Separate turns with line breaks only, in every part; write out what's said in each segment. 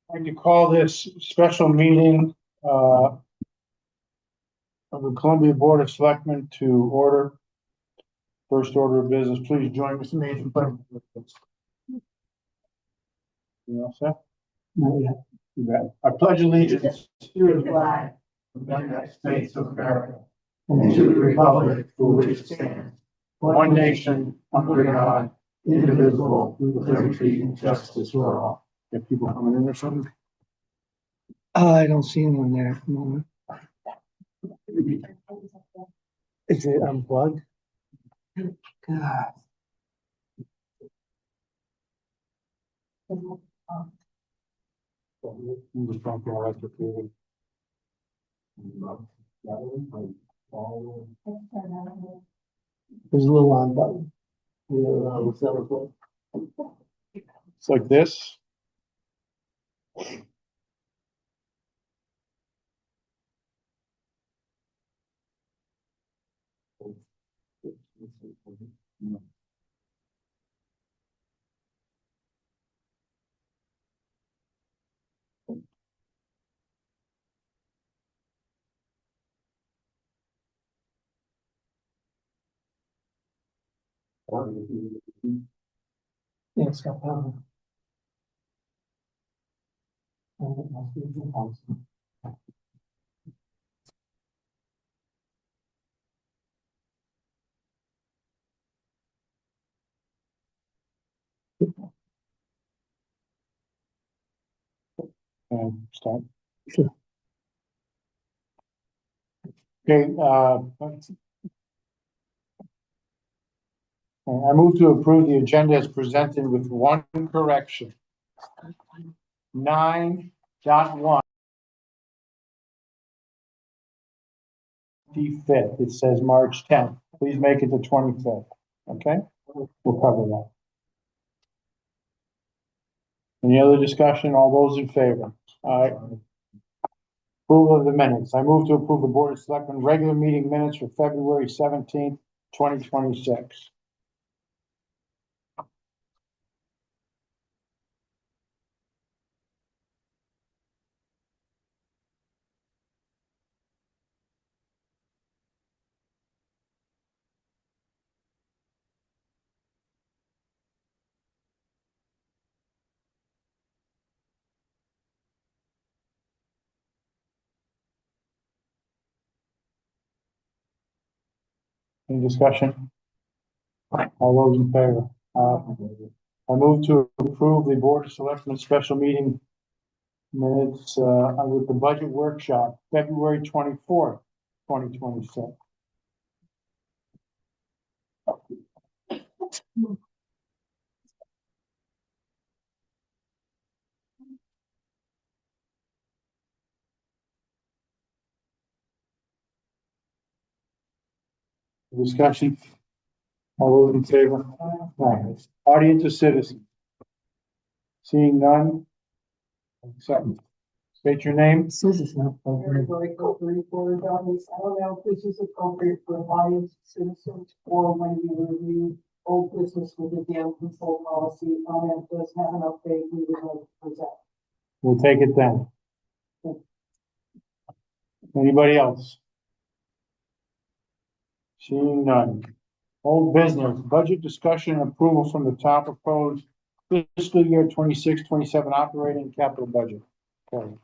I'd like to call this special meeting of the Columbia Board of Selectmen to order. First order of business, please join with me in pledge. You all set? Not yet. You bet. I pledge allegiance to the flag of the United States of America and to the republic for which it stands, one nation, under God, indivisible, with liberty and justice for all. Get people coming in or something?
I don't see anyone there at the moment. Is it unplugged? God.
You just don't feel like it.
There's a little on button.
It's like this.
Yeah, it's got power.
Start.
Sure.
Okay, I move to approve the agenda as presented with one correction. 9.1. 25th, it says March 10th. Please make it the 25th. Okay? We'll cover that. Any other discussion? All those in favor? Approval of the minutes. I move to approve the Board of Selectmen regular meeting minutes for February 17th, 2026. Any discussion? All those in favor? I move to approve the Board of Selectmen special meeting minutes with the budget workshop, February 24th, 2026. Discussion? All those in favor? Aye. Audience or citizens? Seeing none? Second. State your name.
Says it's not plugged in.
Very quickly for Douglas, I don't know if this is appropriate for audience citizens or when you review old business with the dam control policy. It does have an update we would like to present.
We'll take it then. Anybody else? Seeing none. Old business, budget discussion and approval from the top proposed fiscal year 26-27 operating capital budget. Okay.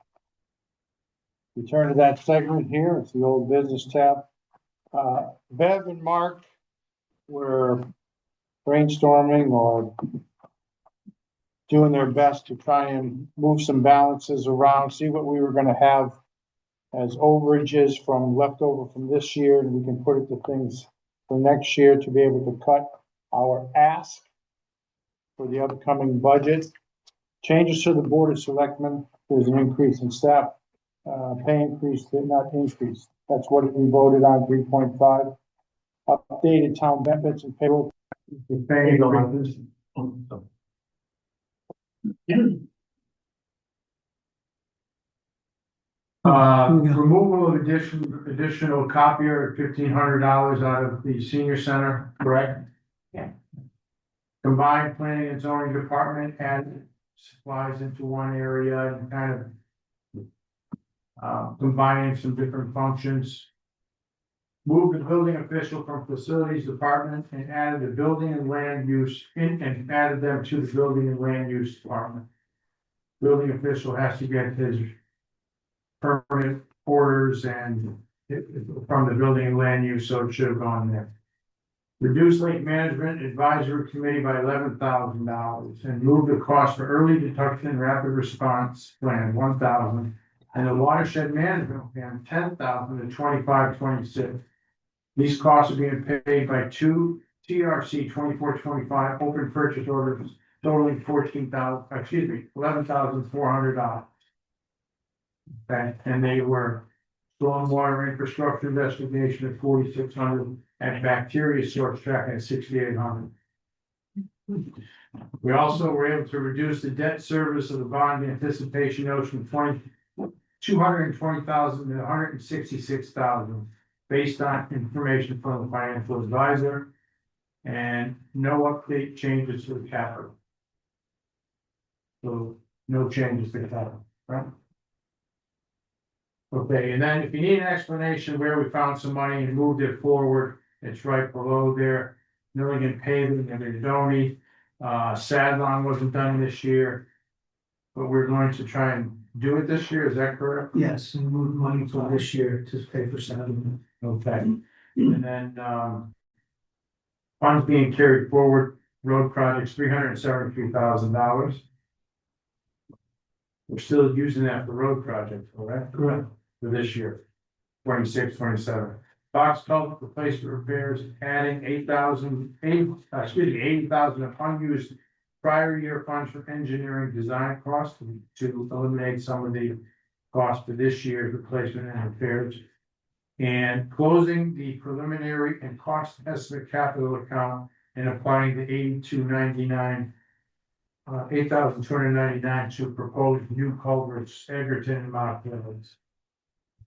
We turn to that segment here. It's the old business tab. Bev and Mark were brainstorming or doing their best to try and move some balances around, see what we were going to have as overages from leftover from this year, and we can put it to things for next year to be able to cut our ask for the upcoming budget. Changes to the Board of Selectmen. There's an increase in staff pay increase, did not increase. That's what we voted on, 3.5. Updated town benefits and payroll. Removal of additional copier at $1,500 out of the senior center, correct?
Yeah.
Combined planning and zoning department and supplies into one area and kind of combining some different functions. Moved the building official from facilities department and added the building and land use and added them to the building and land use department. Building official has to get his permit orders and from the building and land use, so it should have gone there. Reduce lake management advisory committee by $11,000 and move the cost for early detection and rapid response plan $1,000 and the watershed management plan $10,000 to $25,26. These costs are being paid by two TRC 2425 open purchase orders totaling $11,400. Okay, and they were stormwater infrastructure investigation at 4,600 and bacteria source tracking at 6,800. We also were able to reduce the debt service of the bond anticipation notes from 220,000 to 166,000 based on information from the financial advisor and no update changes to the capital. So no changes to the capital, right? Okay, and then if you need an explanation where we found some money and moved it forward, it's right below there. Milligan paving and Midoni, Sadlon wasn't done this year. But we're going to try and do it this year, is that correct?
Yes, and move money for this year to pay for settlement.
Okay, and then, funds being carried forward, road projects, $373,000. We're still using that for road projects, correct?
Correct.
For this year, 26, 27. Box culvert replacement repairs, adding 80,000 of unused prior year funds for engineering design costs to eliminate some of the costs for this year's replacement and repairs. And closing the preliminary and cost estimate capital account and applying the 8,299 to propose new culverts, Egerton and Mount Clemens.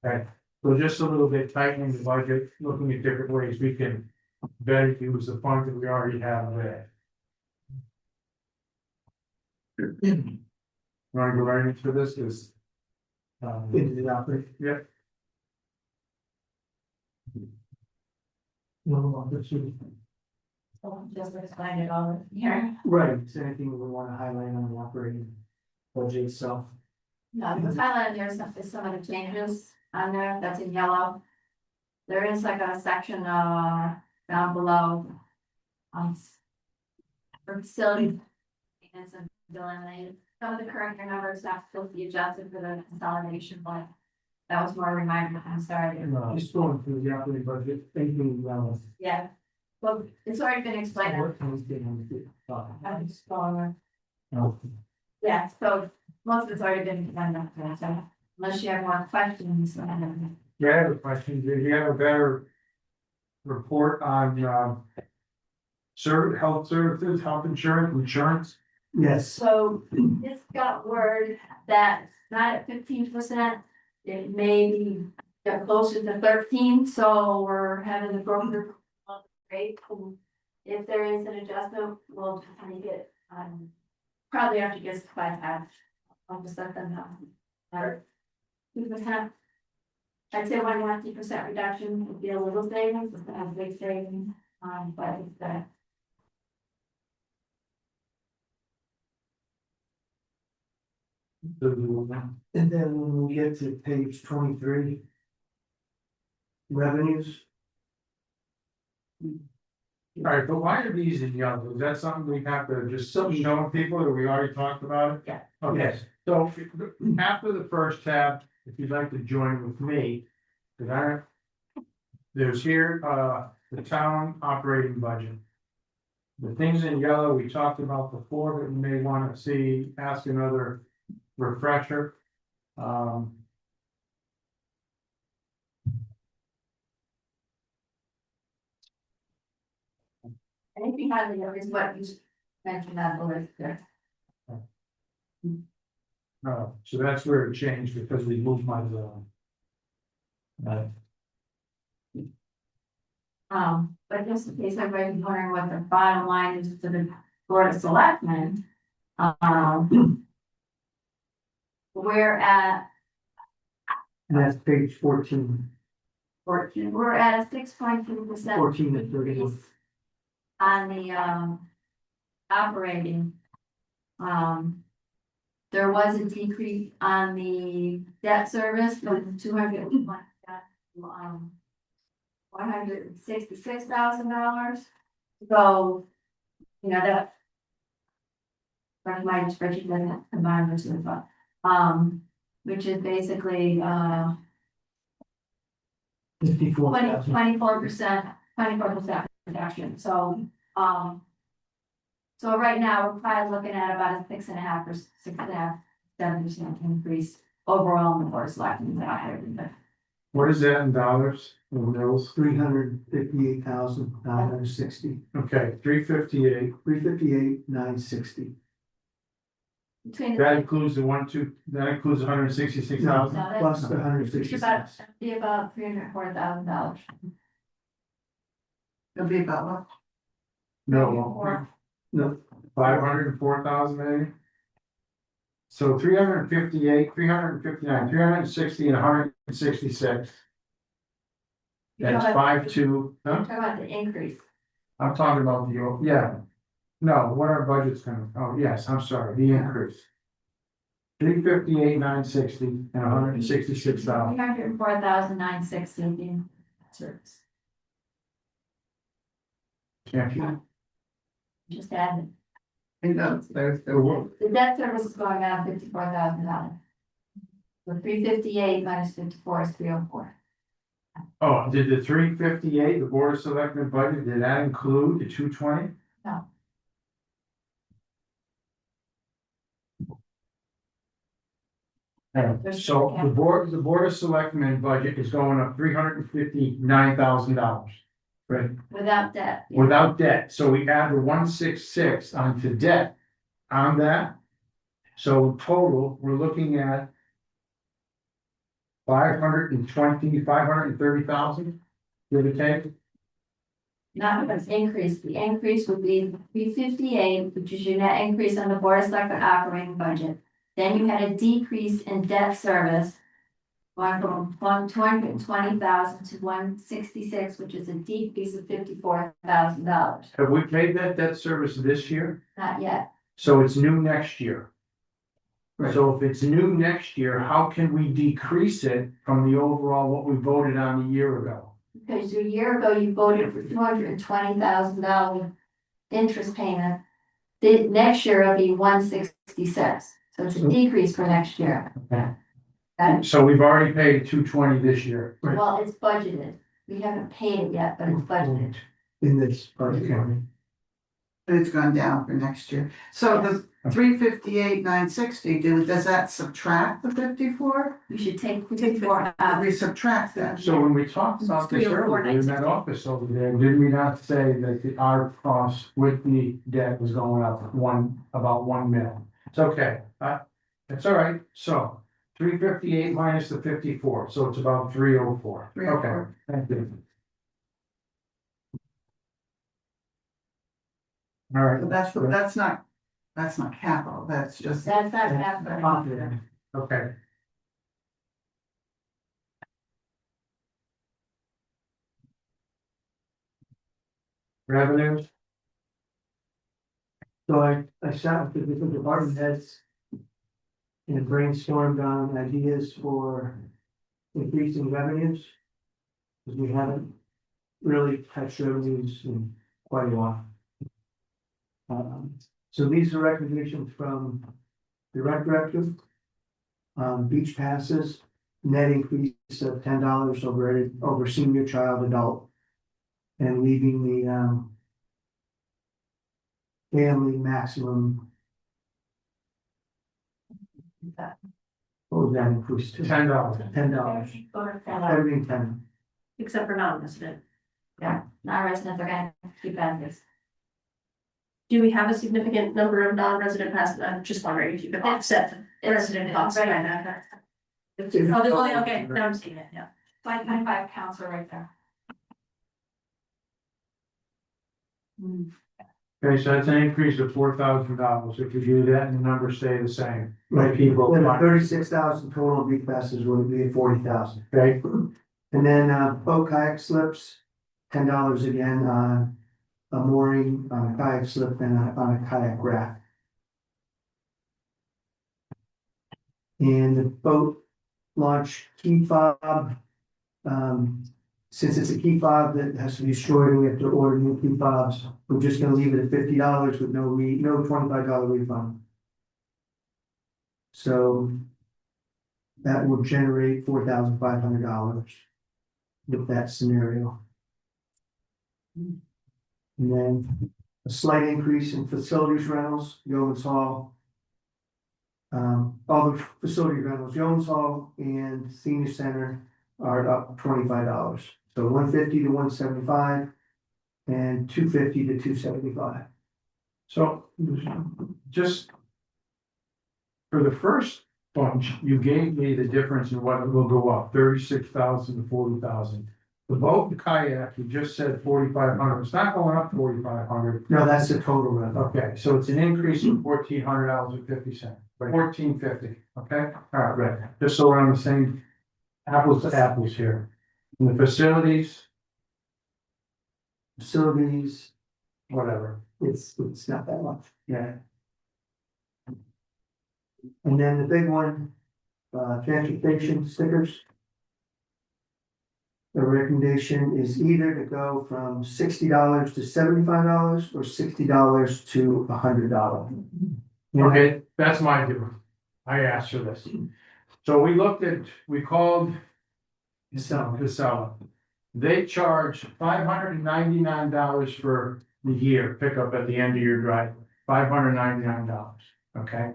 Okay, so just a little bit tightening the budget, looking at different ways we can better use the funds that we already have there. Want to go right into this? Is
Into the operating.
yeah.
No, that's it.
Just explain it all here.
Right, is there anything we want to highlight on the operating budget itself?
No, the highlight there's some of the changes on there that's in yellow. There is like a section down below. For facility. Maintenance and billing, some of the current year numbers have to be adjusted for the consolidation, but that was more a reminder, I'm sorry.
Just going through the operating budget, thinking,
Yeah, well, it's already been explained.
what things did on the.
I'm just going,
No.
yeah, so most of it's already been done, so unless you have more questions.
Yeah, I have a question. Do you have a better report on health services, health insurance?
Yes,
So it's got word that it's not at 15%, it may be get closer to 13, so we're having the broker rate. If there is an adjustment, we'll just make it, probably have to get 5 half. I'll just let them know. Or 2%. I'd say 1.5% reduction would be a little savings, it's not a big savings, but it's that.
and then when we get to page 23. Revenues.
All right, but why are these in yellow? Is that something we have to just show people, or we already talked about it?
Yeah.
Okay,
Yes.
so after the first tab, if you'd like to join with me, there's here, the town operating budget. The things in yellow we talked about before that you may want to see, ask another refresher.
Anything higher is what you mentioned on the list there.
So that's where it changed because we moved my zone.
But just in case everybody's wondering what the bottom line is to the Board of Selectmen, we're at
And that's page 14.
14, we're at a 6.2%
14 and 31.
increase on the operating. There was a decrease on the debt service from 166,000. So, you know, that. My spreadsheet doesn't have combined versus, which is basically,
54,000.
24% reduction, so, so right now, we're probably looking at about a 7% increase overall in the board of selectmen that I had.
What is that in dollars, the mills?
358,960.
Okay, 358,
358,960.
Between
that
the,
includes that includes 166,000?
no,
Plus the
that's,
166.
be about $304,000.
It'll be about what?
No,
No,
504,000 maybe? So 358, 359, 360 and 166. That's 5.2, huh?
Talk about the increase.
I'm talking about yeah. No, what our budget's gonna, oh, yes, I'm sorry, the increase. 358,960 and 166,000.
$304,960 in service.
Can't you?
Just add
There's
the debt service is going up $54,000. So 358 minus 54 is 304.
Oh, did the 358, the board of selectmen budget, did that include the 220?
No.
So the board of selectmen budget is going up $359,000. Right,
Without debt. yeah.
without debt, so we add the 166 onto debt on that. So total, we're looking at 530,000, give or take.
Not an increase, the increase would be 358, which is your net increase on the board of selectmen operating budget. Then you had a decrease in debt service. Going from 220,000 to 166, which is a decrease of $54,000.
Have we paid that debt service this year?
Not yet.
So it's new next year.
Right.
So if it's new next year, how can we decrease it from the overall what we voted on a year ago?
Because a year ago you voted for $220,000 interest payment. The next year it'll be 166, so it's a decrease for next year.
Okay.
Okay?
So we've already paid 220 this year.
Right.
Well, it's budgeted. We haven't paid it yet, but it's budgeted.
in this budget.
It's gone down for next year. So the 358,960, does that subtract the 54?
You should take 54 out.
We subtract that.
So when we talked about this earlier in that office over there, did we not say that our cost with the debt was going up about 1 mil? It's okay, it's all right, so 358 minus the 54, so it's about 304.
304.
Okay, thank you. All right.
So that's not capital, that's just.
That's not happening.
Okay. Revenues,
So I sat with the different department heads and brainstormed on ideas for increasing revenues. Because we haven't really touched revenues in quite a while. So these are recommendations from the rec director. Beach passes, net increase of $10 over senior child adult. And leaving the family maximum. What was that increase to?
$10.
$10. Everything 10.
Except for non-resident. Yeah, non-residents are gonna keep at this.
Do we have a significant number of non-resident passes? I'm just wondering if you could offset the resident costs by that. Oh, there's only, okay, now I'm seeing it, yeah.
5.5 counts are right there.
Okay, so that's an increase of $4,000. If you do that and the numbers stay the same, right, people?
Then the 36,000 total beach passes would be 40,000.
Okay,
And then, boat kayak slips, $10 again on a mooring, on a kayak slip and on a kayak raft. And the boat launch key fob, since it's a key fob that has to be destroyed, we have to order new key fobs. We're just gonna leave it at $50 with no $25 refund. So that will generate $4,500 with that scenario. And then a slight increase in facilities rentals, Yeoman's Hall. All the facility rentals, Yeoman's Hall and Senior Center are up $25. So 150 to 175 and 250 to 275.
so just for the first bunch, you gave me the difference in what it will go up, 36,000 to 40,000. The boat and kayak, you just said 4,500, it's not going up 4,500.
No, that's the total rental.
Okay, so it's an increase of $1,400.50, $1,450, okay? All right, right, just so we're on the same apples to apples here. And the facilities,
Facilities,
whatever,
it's not that much.
yeah,
And then the big one, transportation stickers. The recommendation is either to go from $60 to $75 or $60 to $100.
okay, that's my doing. I asked for this. So we called Casella. They charge $599 for the year pickup at the end of your driveway, $599, okay?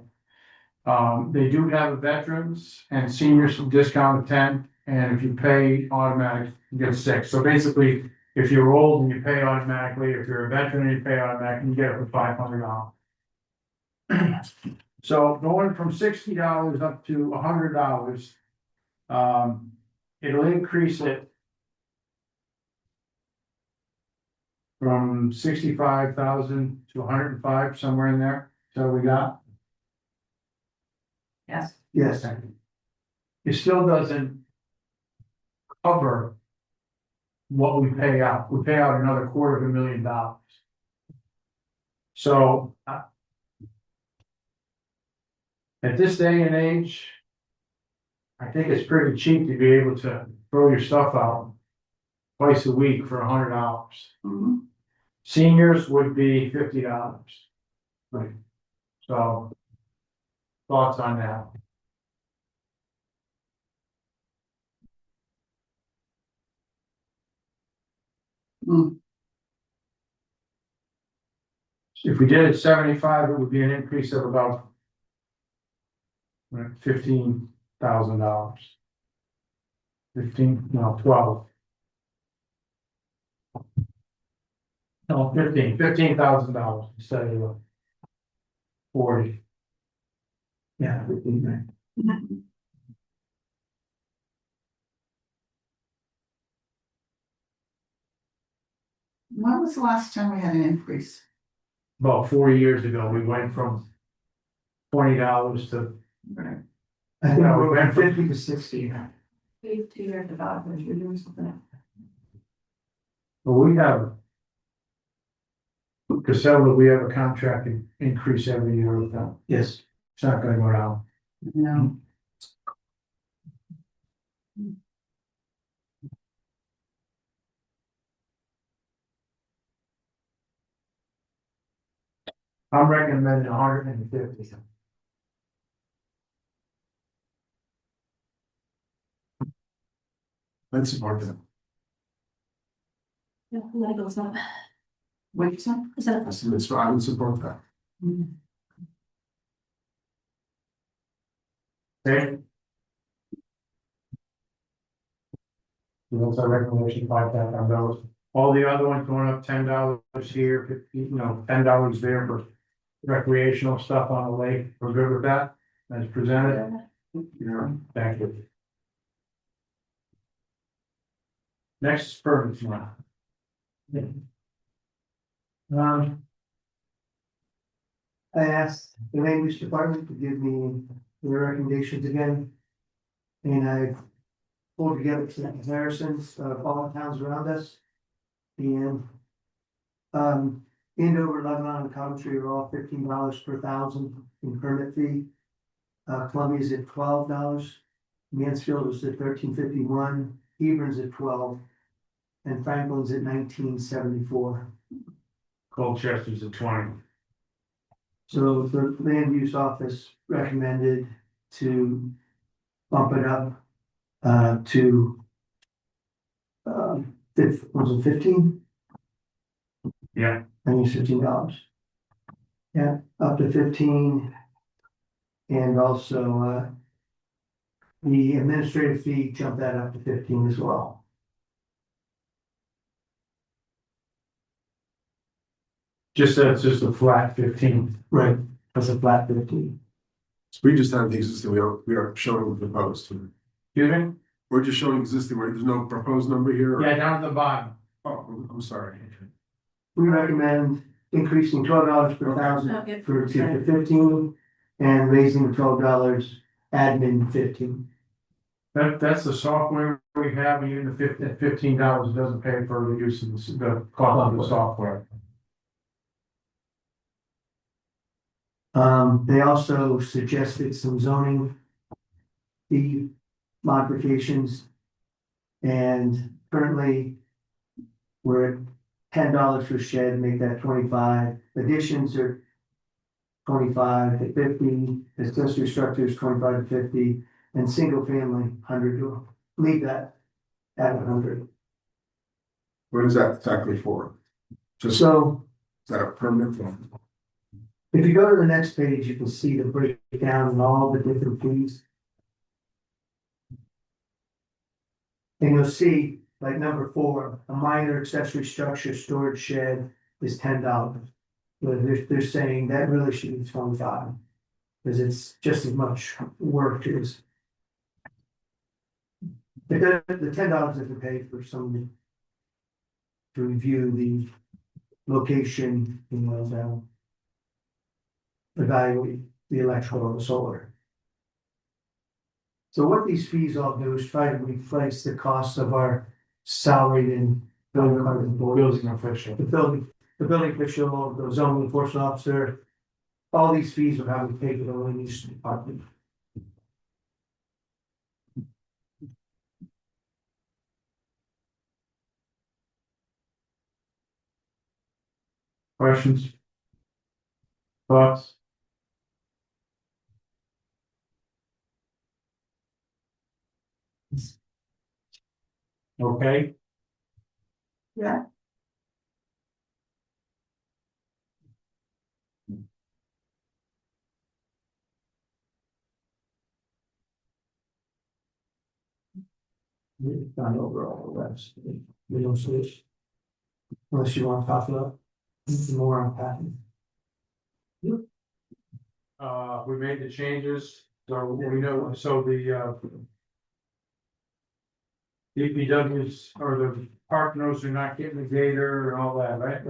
They do have a veterans and seniors discount of 10, and if you pay automatic, you get 6. So basically, if you're old and you pay automatically, if you're a veteran and you pay automatically, you get it for $500. So going from $60 up to $100, it'll increase it from 65,000 to 105, somewhere in there. So we got.
Yes.
Yes,
It still doesn't cover what we pay out. We pay out another $250,000. So at this day and age, I think it's pretty cheap to be able to throw your stuff out twice a week for $100. Seniors would be $50. Right. So thoughts on that? If we did it 75, it would be an increase of about $15,000. 15, no, 12. No, $15,000 instead of 40.
yeah.
When was the last time we had an increase?
About 4 years ago, we went from $20 to,
Right.
I think
No,
we're
we went from-
50 to 60.
We have 2 years about, when you're doing something.
but we have. Casella, we have a contract increase every year with them.
Yes.
It's not gonna go down.
No.
I'm recommending 150.
Let's support that.
Yeah, and then it goes up.
What'd you say?
Is that
I would support that.
Okay. That's our recommendation, $5,000. All the other ones going up $10 here, $10 there for recreational stuff on the lake. We're good with that, as presented.
Yeah.
Thank you. Next is permits now.
I asked the land use department to give me their recommendations again. And I pulled together some comparisons of all the towns around us. And Andover, Lebanon, and Coventry are all $15 per thousand in permit fee. Columbia's at $12. Mansfield is at $13.51, Hebron's at 12, and Franklin's at $19.74.
Colchester's at 20.
So the land use office recommended to bump it up to was it 15?
Yeah.
I think it's $15. Yeah, up to 15. And also the administrative fee jumped that up to 15 as well.
It's just a flat 15.
Right. That's a flat 15.
So we just have the existing, we are showing the proposed.
Excuse me?
We're just showing existing, where there's no proposed number here? or-
Yeah, down at the bottom.
Oh, I'm sorry.
We recommend increasing $12 per thousand
Okay.
to 15 and raising the $12 admin 15.
That's the software we have, and even the $15 doesn't pay for the use of the cost of the software.
They also suggested some zoning fee modifications. And currently we're at $10 for shed, make that 25. Additions are 25 to 50, accessory structures 25 to 50, and single family 100 to leave that at 100.
What is that exactly for? Just,
So
is that a permanent one?
if you go to the next page, you can see the breakdown and all the different fees. And you'll see, like number 4, a minor accessory structure storage shed is $10. But they're saying that really should be 25. Because it's just as much work as. The $10 isn't paid for someone to review the location, evaluate the electrical or the solar. So what these fees all do is try to replace the cost of our salaried and building
official.
the building official, the zoning enforcement officer. All these fees are how we pay for the land use department.
Questions? Thoughts? Okay.
Yeah.
We've gone over all the rest. We don't switch. Unless you want to talk about more on patent.
We made the changes, so we know, so the DPWs or the park knows they're not getting the gator and all that, right?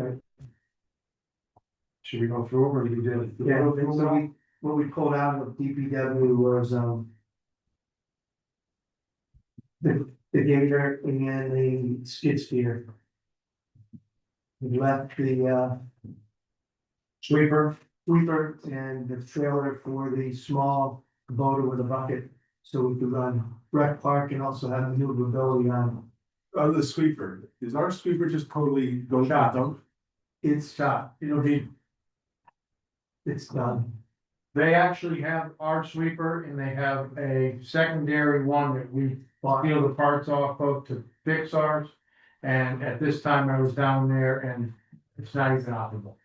Should we go through it, or did we do?
Yeah, so what we pulled out of DPW was, the gator and the skid steer. We left the,
Sweeper,
sweeper and the trailer for the small Kubota with a bucket. So we could run rec park and also have maneuverability on.
The sweeper, is our sweeper just totally going to the
Shot.
dump?
It's,
shot, it'll be,
it's done.
they actually have our sweeper and they have a secondary one that we steal the parts off of to fix ours. And at this time I was down there and it's not even operable.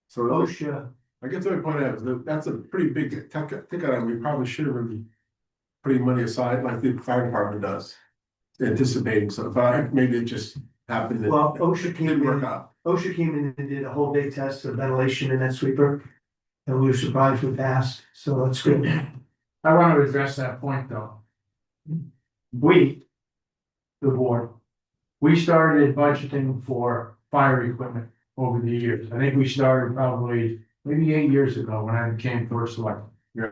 So
OSHA,
I guess what I point out is that that's a pretty big ticket item. We probably should have been putting money aside like the fire department does. Anticipating, so but maybe it just happened.
well,
It
OSHA came
didn't work
in,
out.
OSHA came in and did a whole big test of ventilation in that sweeper. And we were surprised we passed, so that's good.
I want to address that point though. We, the board, we started budgeting for fire equipment over the years. I think we started probably maybe 8 years ago, when I became first selectman.
Yeah.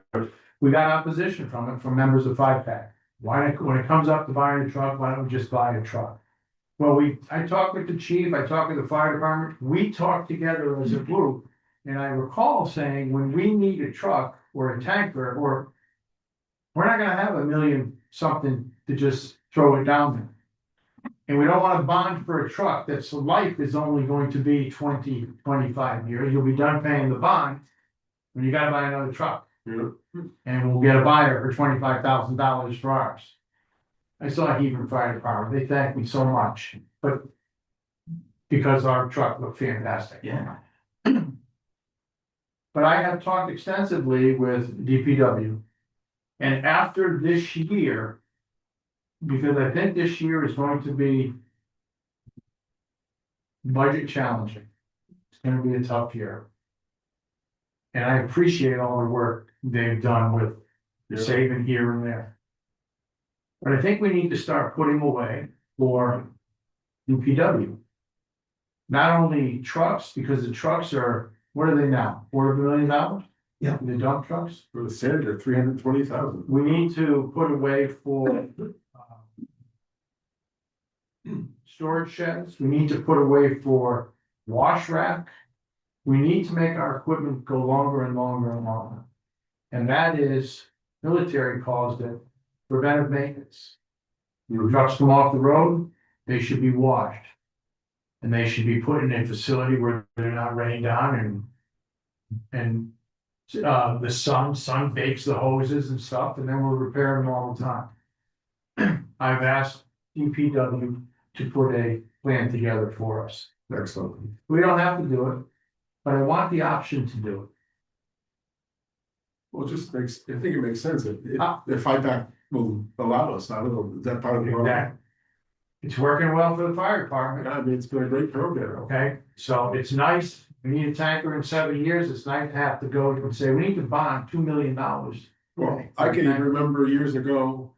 We got opposition from it, from members of 5PAC. Why, when it comes up to buying a truck, why don't we just buy a truck? Well, I talked with the chief, I talked with the fire department, we talked together as a group. And I recall saying, when we need a truck or a tanker, or we're not gonna have 1 million something to just throw it down there. And we don't wanna bond for a truck that's life is only going to be 20, 25 years, you'll be done paying the bond. When you gotta buy another truck.
Yeah.
And we'll get a buyer for $25,000 for ours. I saw Hebron Fire Department, they thanked me so much, but because our truck looked fantastic.
Yeah.
But I have talked extensively with DPW. And after this year, because I think this year is going to be budget challenging. It's gonna be a tough year. And I appreciate all the work they've done with
Yeah.
saving here and there. But I think we need to start putting away for DPW. Not only trucks, because the trucks are, what are they now, $250,000?
Yeah.
The dump trucks,
For the senator, 320,000.
we need to put away for. Storage sheds, we need to put away for wash rack. We need to make our equipment go longer and longer and longer. And that is, military calls it preventive maintenance. Your trucks come off the road, they should be washed. And they should be put in a facility where they're not raining down and the sun bakes the hoses and stuff, and then we'll repair them all the time. I've asked DPW to put a plan together for us.
Excellent.
We don't have to do it, but I want the option to do it.
Well, it just makes, I think it makes sense if,
Ah.
if IPAC will allow us, I don't know, is that part of the program?
It's working well for the fire department,
I mean, it's been a great program.
okay? So it's nice, we need a tanker in 7 years, it's nice to have to go and say, we need to bond $2 million.
Well, I can even remember years ago,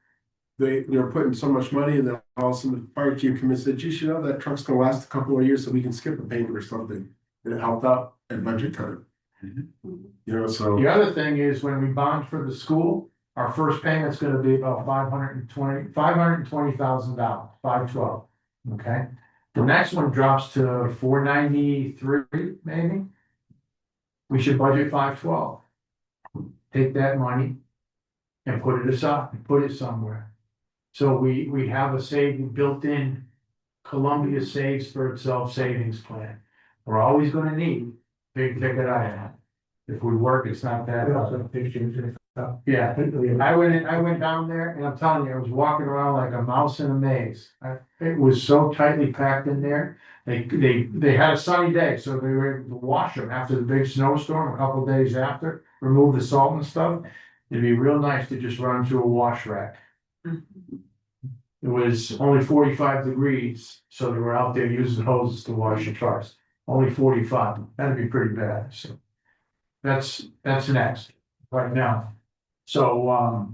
they were putting so much money and then all of a sudden the fire chief came and said, geez, you know, that truck's gonna last a couple of years so we can skip a payment or something. And it helped out at budget time. You know, so.
The other thing is when we bond for the school, our first payment's gonna be about $520,000, $512, okay? The next one drops to $493, maybe. We should budget $512. Take that money and put it aside, put it somewhere. So we have a saving built in. Columbia saves for itself savings plan. We're always gonna need big ticket items. If we work, it's not that. Yeah, I went down there and I'm telling you, I was walking around like a mouse in a maze. It was so tightly packed in there. They had a sunny day, so they were able to wash them after the big snowstorm, a couple of days after, remove the salt and stuff. It'd be real nice to just run through a wash rack. It was only 45 degrees, so they were out there using hoses to wash the trucks. Only 45, that'd be pretty bad, so. That's next, right now. So,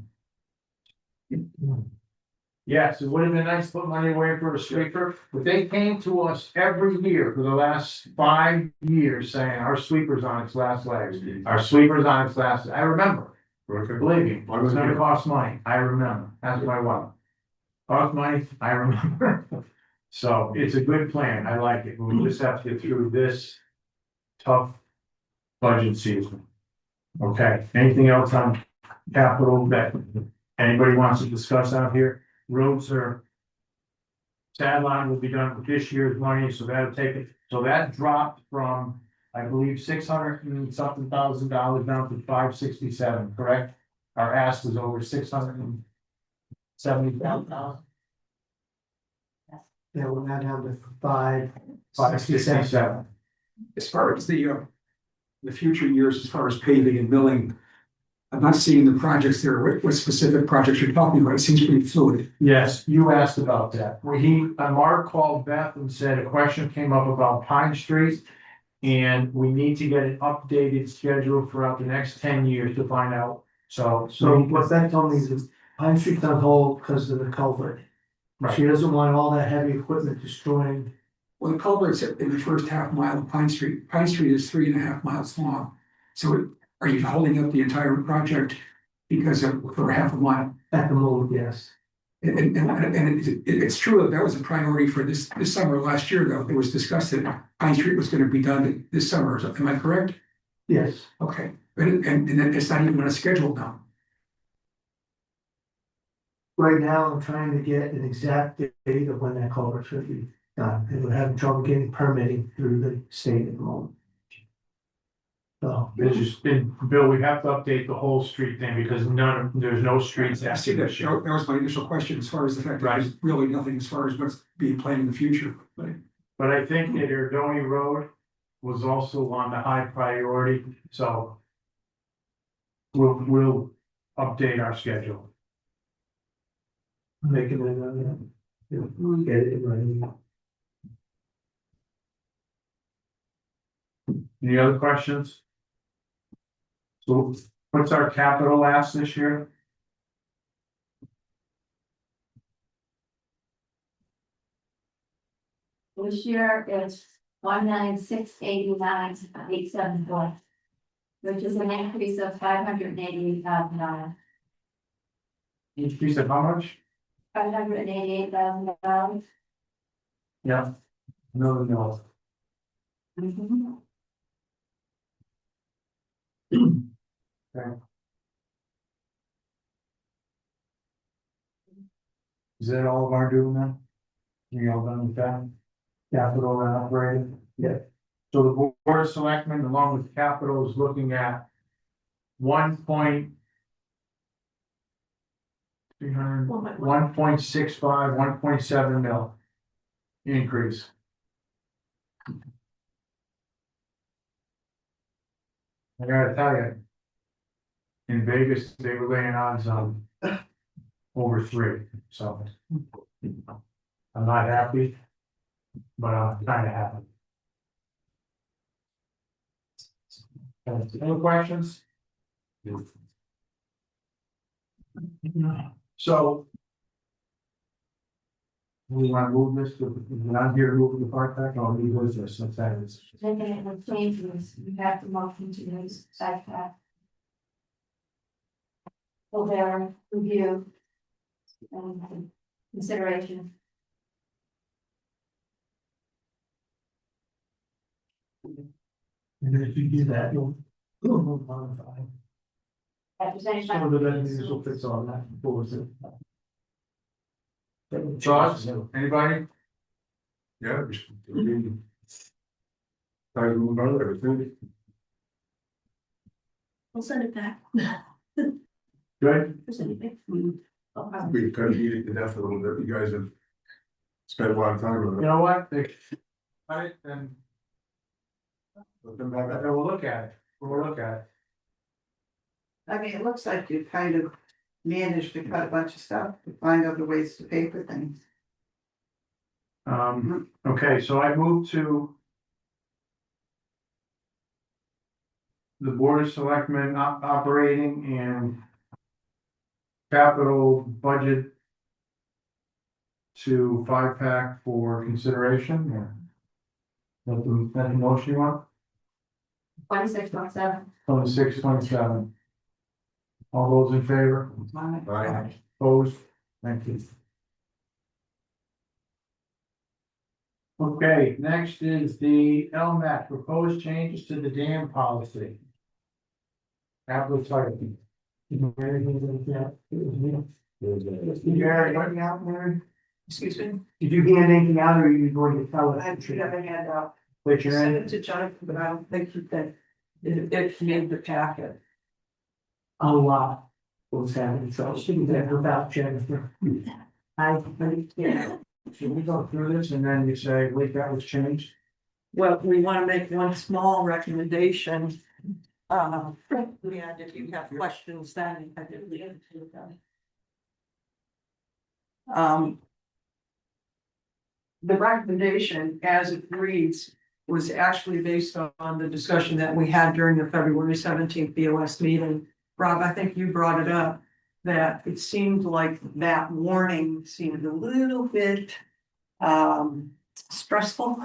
yes, it would have been nice to put money away for a sweeper, but they came to us every year for the last 5 years saying our sweeper's on its last legs. Our sweeper's on its last, I remember,
Okay.
believe me, it's gonna cost money, I remember, that's my wife. Cost money, I remember. So it's a good plan, I like it, we just have to get through this tough budget season. Okay, anything else on capital that anybody wants to discuss out here? Roads are. Sideline will be done with this year's money, so that'll take it, so that dropped from, I believe, $600 and something thousand down to $567, correct? Our ask was over $670,000.
Yeah, we're not down to 567.
$567.
As far as the future years, as far as paving and milling, I'm not seeing the projects there. What specific projects you're talking about? It seems pretty fluid.
Yes, you asked about that. Well, Mark called Beth and said a question came up about Pine Street. And we need to get an updated schedule throughout the next 10 years to find out. So
What that told me is Pine Street's on hold because of the culvert.
Right.
She doesn't want all that heavy equipment destroying.
Well, the culvert's in the first half mile of Pine Street. Pine Street is 3.5 miles long. So are you holding up the entire project because of, for half a mile?
At the moment, yes.
And it's true that that was a priority for this summer. Last year, though, it was discussed that Pine Street was gonna be done this summer. Am I correct?
Yes.
Okay, and it's not even on a schedule now.
Right now, I'm trying to get an exact date of when that culvert should be done, and we're having trouble getting permitting through the state at the moment. So,
It's just been, Bill, we have to update the whole street thing because there's no streets
I see
active
that,
this year.
that was my initial question as far as the fact that
Right.
there's really nothing as far as what's being planned in the future, but.
But I think that Erdoney Road was also on the high priority, so we'll update our schedule.
making it, we'll get it right.
Any other questions? So what's our capital ask this year?
This year is 19689,874, which is an increase of $588,000.
Increase of how much?
$588,000.
Yeah. No. Is that all of our doing now? We all done with that? Capital and operating?
Yeah.
So the board of selectmen along with capital is looking at 1.65, 1.7 mil increase. I gotta tell you. In Vegas, they were laying odds on over 3, so. I'm not happy. But I'm kinda happy. Any questions? So. We wanna move this to, we're not here to move the park back, or leave this, since that is.
Then it will change this, you have to motion to use site plan. For their review. And consideration.
And then if you do that, you'll modify.
At the same
Some
time.
of the revenues will fix on that, what was it?
Thoughts, anybody?
Yeah. we should- Time to move on, everything.
We'll send it back.
Good,
There's anything.
We kind of beat it to death a little bit. You guys have spent a lot of time on
you
it.
know what, they, right, then,
Let them have it.
we'll look at it,
I mean, it looks like you kind of managed to cut a bunch of stuff to find other ways to pay for things.
Okay, so I move to. The board of selectmen operating and. Capital budget. To 5-pack for consideration, yeah. That the motion you want?
26.7.
26, 27. All those in favor?
Aye.
Opposed? Thank you. Okay, next is the LMAC, proposed changes to the dam policy. Applicant title.
Anything out there?
Excuse me? Did you hand anything out or are you going to tell us?
I should have a handout.
Wait, your
Send
name?
it to Jonathan, but I don't think that it made the packet.
What's happening, so it shouldn't have without Jennifer.
Yeah.
Should we go through this and then you say, wait, that was changed?
Well, we want to make one small recommendation. And if you have questions, then I did leave it to them. The recommendation, as it reads, was actually based on the discussion that we had during the February 17th BOS meeting. Rob, I think you brought it up, that it seemed like that warning seemed a little bit stressful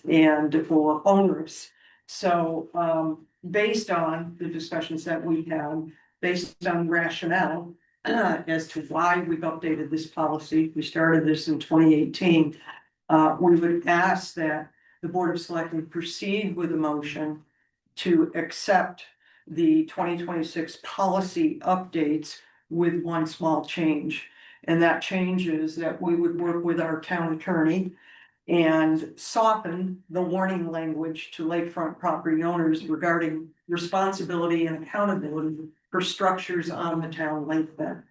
and or onerous. So based on the discussions that we had, based on rationale as to why we've updated this policy, we started this in 2018. We would ask that the Board of Selectmen proceed with a motion to accept the 2026 policy updates with one small change. And that change is that we would work with our town attorney and soften the warning language to lakefront property owners regarding responsibility and accountability for structures on the town lakebed.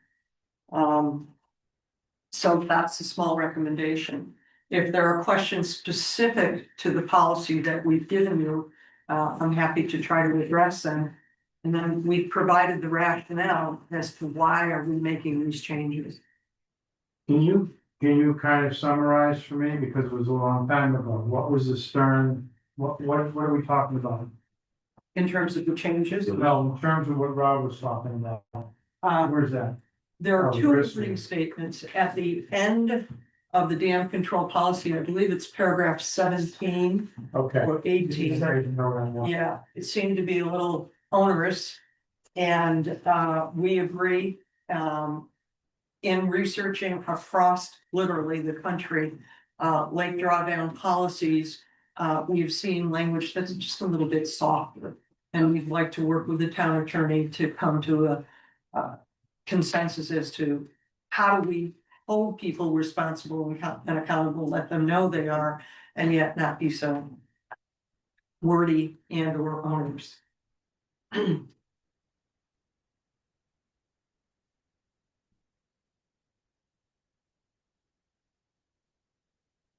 So that's a small recommendation. If there are questions specific to the policy that we've given you, I'm happy to try to address them. And then we've provided the rationale as to why are we making these changes.
Can you kind of summarize for me, because it was a long time ago, what was the stern, what are we talking about?
In terms of the changes,
Well, in terms of what Rob was talking about, where's that?
there are
Oh,
two
Chris.
opening statements at the end of the dam control policy. I believe it's paragraph 17
Okay.
or 18. Yeah, it seemed to be a little onerous. And we agree, in researching across literally the country, lake drawdown policies, we've seen language that's just a little bit softer. And we'd like to work with the town attorney to come to a consensus as to how do we hold people responsible and accountable, let them know they are, and yet not be so wordy and or onerous.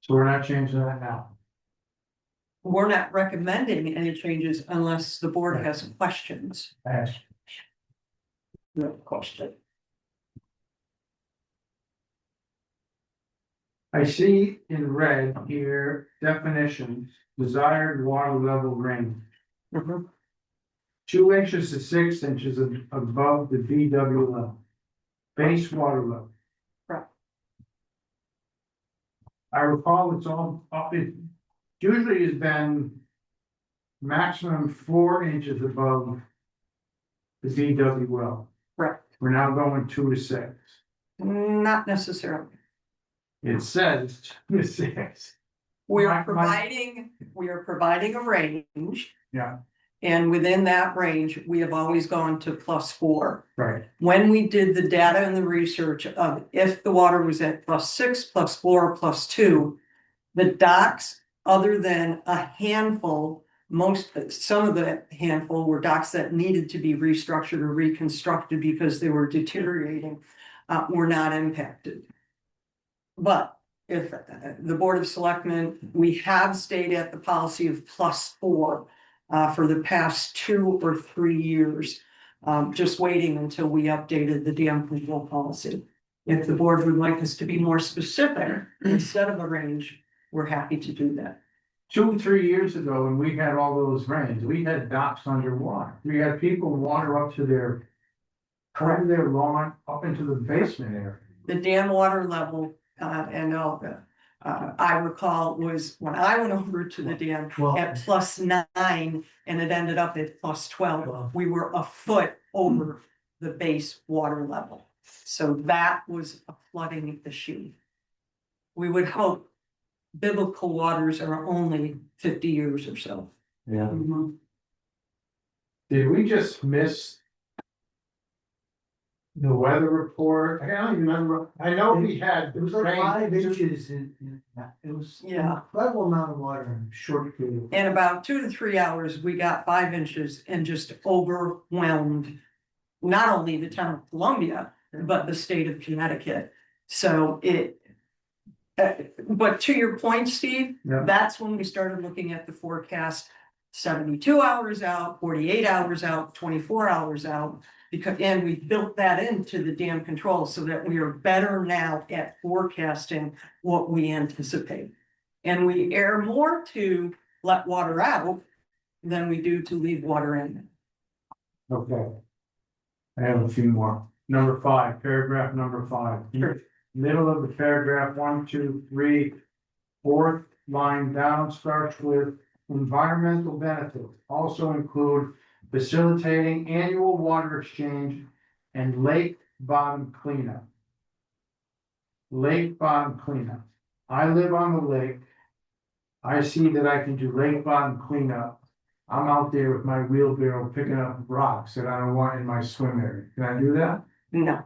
So we're not changing that now.
We're not recommending any changes unless the board has questions.
Ask.
No question.
I see in red here definitions, desired water level range. 2 inches to 6 inches above the BW level. Base water level.
Right.
I recall it's all up, it usually has been maximum 4 inches above the BW well.
Right.
We're now going 2 to 6.
Not necessarily.
It says 2 to 6.
We
My-
are providing a range.
Yeah.
And within that range, we have always gone to +4.
Right.
When we did the data and the research of if the water was at +6, +4, +2, the docks, other than a handful, some of the handful were docks that needed to be restructured or reconstructed because they were deteriorating, were not impacted. But if the Board of Selectmen, we have stayed at the policy of +4 for the past 2 or 3 years, just waiting until we updated the dam control policy. If the board would like us to be more specific instead of a range, we're happy to do that.
2 or 3 years ago, when we had all those rains, we had docks underwater. We had people water up to their lawn, up into the basement area.
The dam water level, I recall was when I went over to the dam at +9 and it ended up at +12. We were a foot over the base water level. So that was a flooding issue. We would hope biblical waters are only 50 years or so.
Yeah.
Mhm.
Did we just miss the weather report? I don't even remember. I know we had.
It was like
rain.
5 inches it was.
Yeah.
Incredible amount of water in a short period.
In about 2 to 3 hours, we got 5 inches and just overwhelmed not only the town of Columbia, but the state of Connecticut. So but to your point, Steve,
Yeah.
that's when we started looking at the forecast 72 hours out, 48 hours out, 24 hours out. And we built that into the dam control so that we are better now at forecasting what we anticipate. And we err more to let water out than we do to leave water in.
Okay. I have a few more. Number 5, paragraph number 5.
Sure.
Middle of the paragraph, 1, 2, 3, 4th line down starts with environmental benefits also include facilitating annual water exchange and lake bottom cleanup. Lake bottom cleanup. I live on the lake. I see that I can do lake bottom cleanup. I'm out there with my wheelbarrow picking up rocks that I don't want in my swim area. Can I do that?
No,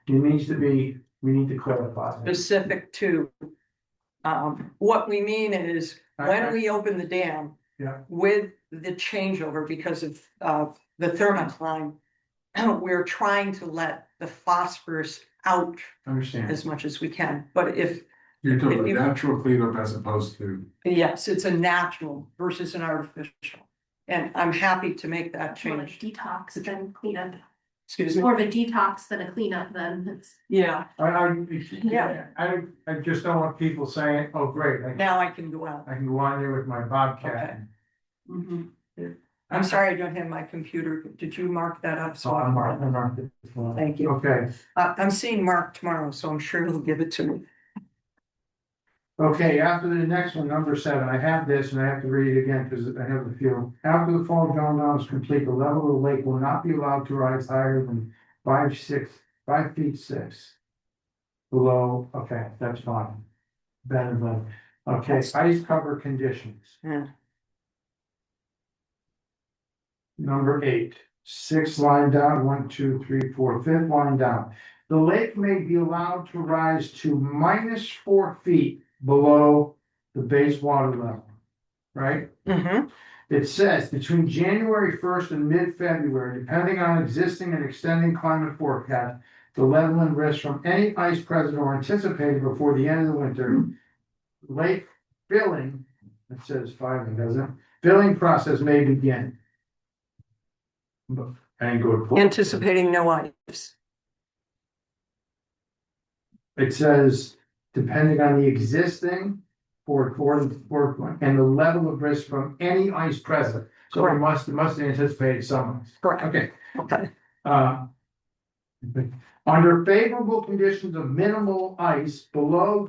It needs to be, we need to clarify that.
specific to. What we mean is, when we open the dam.
Yeah.
With the changeover because of, the thermocline. We're trying to let the phosphorus out
Understand.
as much as we can, but if,
You're doing
If
a
you-
natural cleanup as opposed to.
yes, it's a natural versus an artificial. And I'm happy to make that
More like
change,
detox than cleanup,
excuse me,
more of a detox than a cleanup then, it's.
yeah,
Yeah, I just don't want people saying, oh, great,
now I can go out.
I can go on there with my Bobcat.
Okay. Mhm. I'm sorry, I don't have my computer, did you mark that up?
So I'm marked it.
Thank you.
Okay,
I'm seeing Mark tomorrow, so I'm sure he'll give it to me.
okay, after the next one, number 7, I have this and I have to read it again because I have a few. After the fall drawdown is complete, the level of the lake will not be allowed to rise higher than 5 feet 6. Below, okay, that's fine. Better than, okay, ice cover conditions.
Yeah.
Number 8, 6 line down, 1, 2, 3, 4, 5th line down. The lake may be allowed to rise to -4 feet below the base water level. Right?
Mm-hmm.
It says between January 1st and mid-February, depending on existing and extending climate forecast, the level and risk from any ice present or anticipated before the end of the winter. Lake filling, it says filing, doesn't it? Filling process may begin. But I ain't go to.
Anticipating no ice.
It says depending on the existing and the level of risk from any ice present. So it must anticipate some.
Correct.
Okay.
Okay.
Under favorable conditions of minimal ice below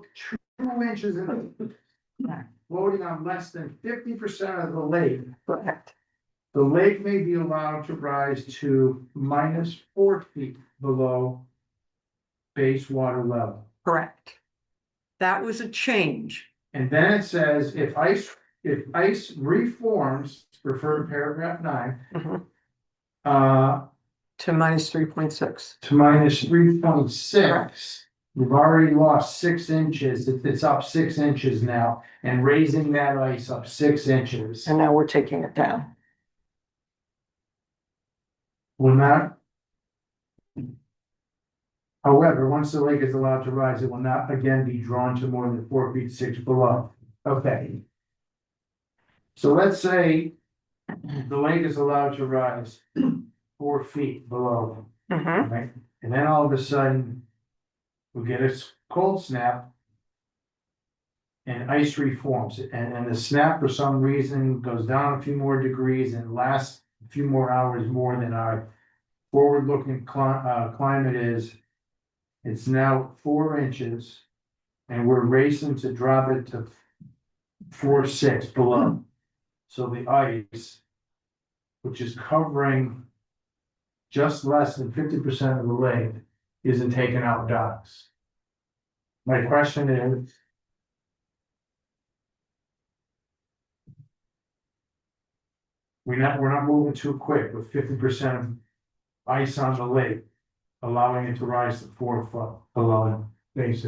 2 inches in floating on less than 50% of the lake,
Correct.
the lake may be allowed to rise to -4 feet below base water level.
Correct. That was a change.
And then it says if ice reforms, refer to paragraph 9.
Mhm.
To
To -3.6.
-3.6. We've already lost 6 inches. It's up 6 inches now and raising that ice up 6 inches.
And now we're taking it down.
Will not. However, once the lake is allowed to rise, it will not again be drawn to more than 4 feet 6 below. Okay. So let's say the lake is allowed to rise 4 feet below,
Mm-hmm.
right? And then all of a sudden, we get a cold snap. And ice reforms, and the snap for some reason goes down a few more degrees and lasts a few more hours more than our forward-looking climate is. It's now 4 inches, and we're racing to drop it to 4.6 below. So the ice, which is covering just less than 50% of the lake, isn't taking out docks. My question is. We're not moving too quick with 50% of ice on the lake, allowing it to rise to 4 foot below base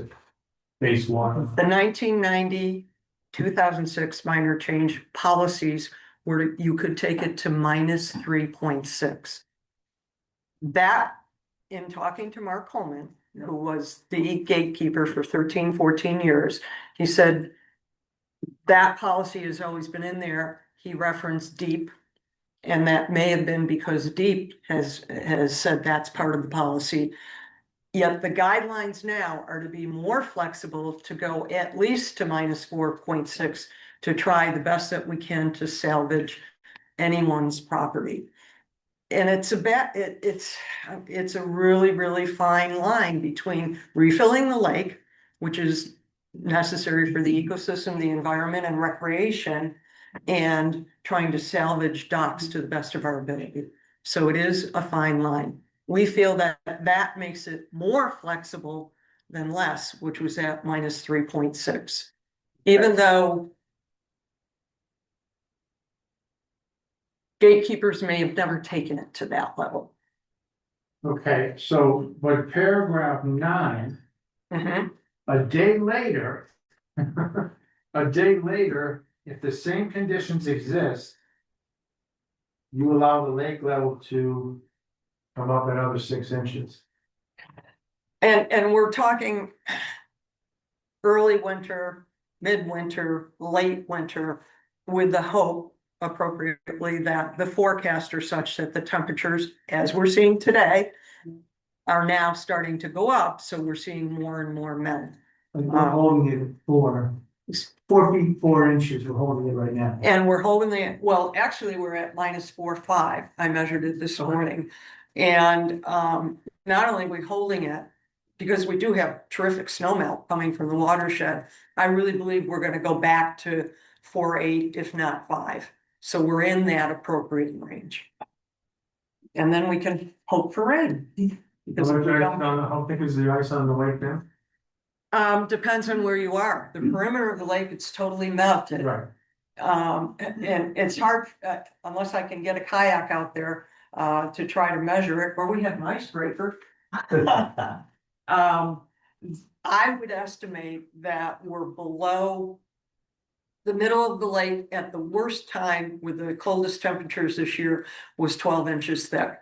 water.
The 1990, 2006 minor change policies where you could take it to -3.6. That, in talking to Mark Coleman, who was the gatekeeper for 13, 14 years, he said that policy has always been in there. He referenced DEEP. And that may have been because DEEP has said that's part of the policy. Yet the guidelines now are to be more flexible, to go at least to -4.6 to try the best that we can to salvage anyone's property. And it's a really, really fine line between refilling the lake, which is necessary for the ecosystem, the environment and recreation, and trying to salvage docks to the best of our ability. So it is a fine line. We feel that that makes it more flexible than less, which was at minus 3.6. Even though gatekeepers may have never taken it to that level.
Okay, so, but paragraph 9, a day later, a day later, if the same conditions exist, you allow the lake level to come up another 6 inches.
And we're talking early winter, midwinter, late winter, with the hope appropriately that the forecasts are such that the temperatures, as we're seeing today, are now starting to go up, so we're seeing more and more men.
And we're holding it at 4 feet 4 inches, we're holding it right now.
And we're holding it, well, actually, we're at minus 4.5. I measured it this morning. And not only are we holding it, because we do have terrific snow melt coming from the watershed, I really believe we're gonna go back to 4.8, if not 5. So we're in that appropriate range. And then we can hope for rain. Because we don't-
How thick is the ice on the lake now?
Depends on where you are. The perimeter of the lake, it's totally melted.
Right.
And it's hard, unless I can get a kayak out there, to try to measure it, or we have an icebreaker. I would estimate that we're below the middle of the lake at the worst time with the coldest temperatures this year was 12 inches thick.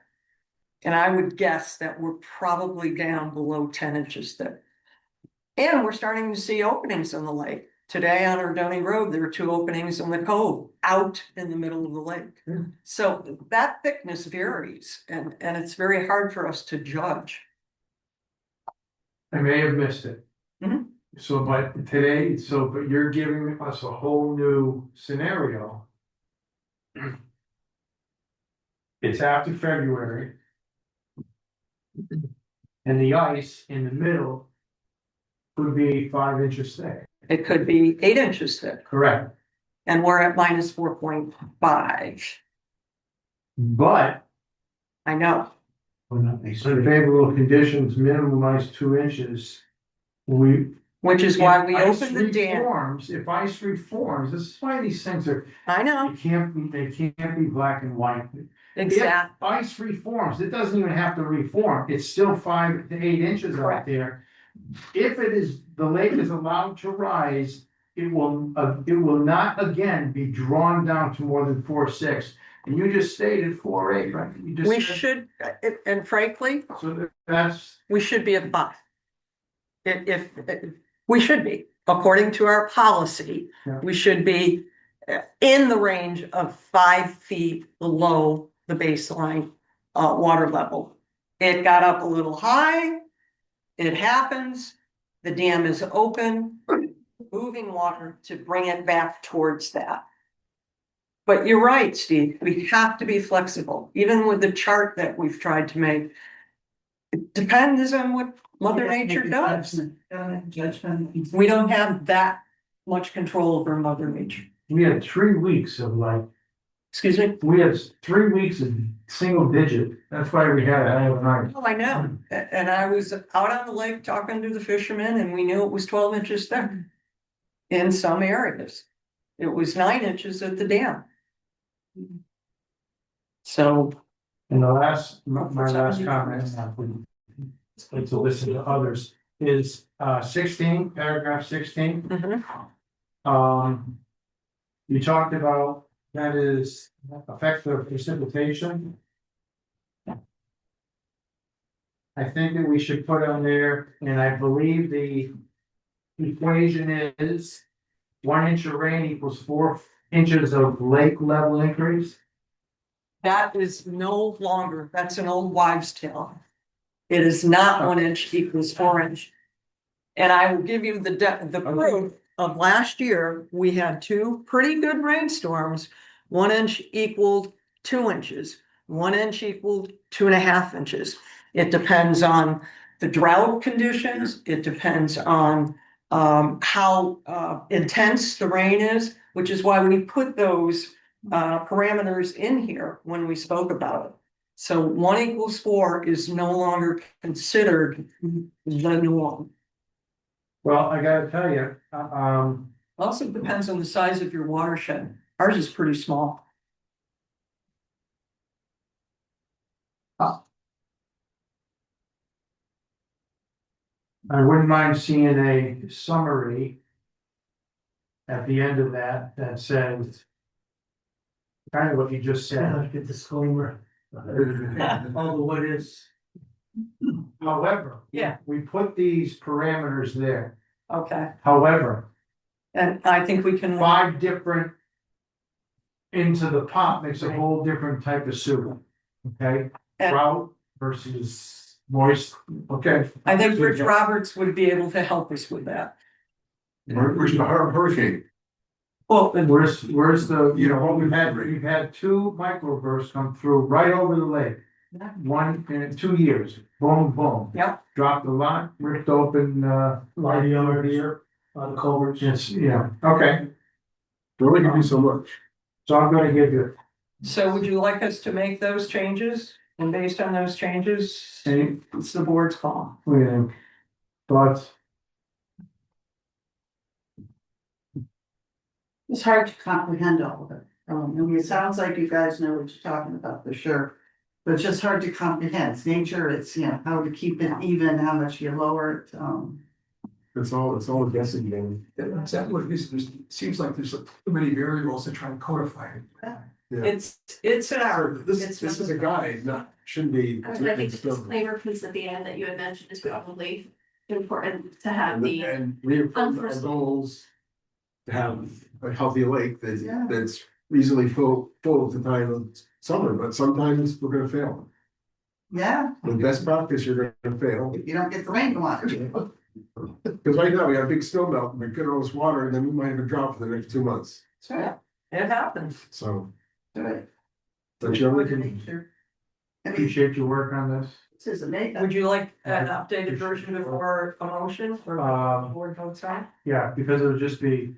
And I would guess that we're probably down below 10 inches thick. And we're starting to see openings in the lake. Today on Erdoney Road, there are 2 openings in the cove out in the middle of the lake. So that thickness varies and it's very hard for us to judge.
I may have missed it.
Mhm.
So, but today, but you're giving us a whole new scenario. It's after February. And the ice in the middle could be 5 inches thick.
It could be 8 inches thick,
Correct.
and we're at minus 4.5.
But
I know.
under favorable conditions, minimum ice 2 inches.
Which is why we
If ice
opened the dam.
reforms, if ice reforms, this is why these things are,
I know,
they can't be black and white.
exactly.
If ice reforms, it doesn't even have to reform, it's still 5 to 8 inches out
Correct.
there. If it is, the lake is allowed to rise, it will not again be drawn down to more than 4.6. And you just stated 4.8, right? You just
We
said-
should, and frankly,
So that's,
we should be at 5. If we should be, according to our policy,
Yeah.
we should be in the range of 5 feet below the baseline water level. It got up a little high. It happens. The dam is open, moving water to bring it back towards that. But you're right, Steve, we have to be flexible, even with the chart that we've tried to make. It depends on what Mother Nature does.
Judgment.
We don't have that much control over Mother Nature.
we had 3 weeks of like,
Excuse me?
we had 3 weeks of single digit, that's why we had a hell of a night.
Oh, I know. And I was out on the lake talking to the fishermen and we knew it was 12 inches thick. In some areas. It was 9 inches at the dam. So,
And the last, my last comment, like to listen to others, is 16, paragraph 16.
mhm,
You talked about that is effective precipitation. I think that we should put on there, and I believe the equation is 1 inch of rain equals 4 inches of lake level increase.
that is no longer, that's an old wives' tale. It is not 1 inch equals 4 inch. And I will give you the proof of last year, we had 2 pretty good rainstorms. 1 inch equaled 2 inches, 1 inch equaled 2.5 inches. It depends on the drought conditions, it depends on how intense the rain is. which is why we put those parameters in here when we spoke about it. So 1 = 4 is no longer considered the norm.
Well, I gotta tell you,
Also depends on the size of your watershed. Ours is pretty small.
I wouldn't mind seeing a summary at the end of that that says kind of what you just
Yeah,
said.
like a disclaimer. All the what is.
However,
Yeah.
we put these parameters there.
Okay,
However,
and I think we can.
5 different into the pot makes a whole different type of soup. Okay,
And-
trout versus moist. Okay.
I think Rich Roberts would be able to help us with that.
Where's the hurricane?
Well,
And where's the, you know, what we've had 2 microbursts come through right over the lake. One in 2 years, boom, boom.
Yep.
Dropped a lot, ripped open,
Lot of yards.
here.
On the culverts.
It's, yeah, okay,
They only can do so much.
so I'm gonna give you,
so would you like us to make those changes? And based on those changes,
any,
it's the board's call.
thoughts?
It's hard to comprehend all of it. I mean, it sounds like you guys know what you're talking about for sure. But it's just hard to comprehend. It's nature, it's, you know, how to keep it even, how much you lower it,
It's all a guessing game.
Is that what it is? It seems like there's too many variables to try and codify it.
Yeah.
It's an hour.
This is a guide, not, shouldn't be.
I think the disclaimer piece at the end that you had mentioned is probably important to have
And
the.
and reaffirm our
unforeseen-
goals. To have a healthy lake
Yeah.
that's easily full at the time of summer, but sometimes we're gonna fail.
yeah,
With best practice, you're gonna fail.
if you don't get the rain you want.
Because right now, we got a big snow melt, we get all this water, and then we might have a drought for the next 2 months,
Yeah, it happens.
so.
Right.
But you're
With
looking,
nature. I mean,
Appreciate your work on this.
this is amazing.
Would you like an updated version before a motion or board votes on?
Yeah, because it'll just be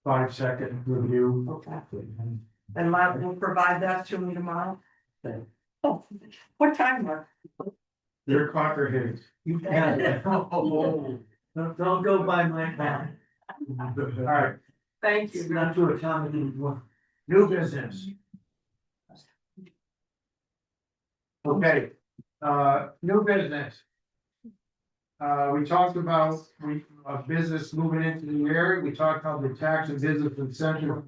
5-second review.
Okay. And Mark will provide that to me tomorrow. Oh, what time, Mark?
Your clock or his?
You can. Don't go by my mind.
All right,
Thank
It's
you.
not to accommodate one.
new business. Okay, new business. We talked about, a business moving into the area, we talked about the tax and business incentive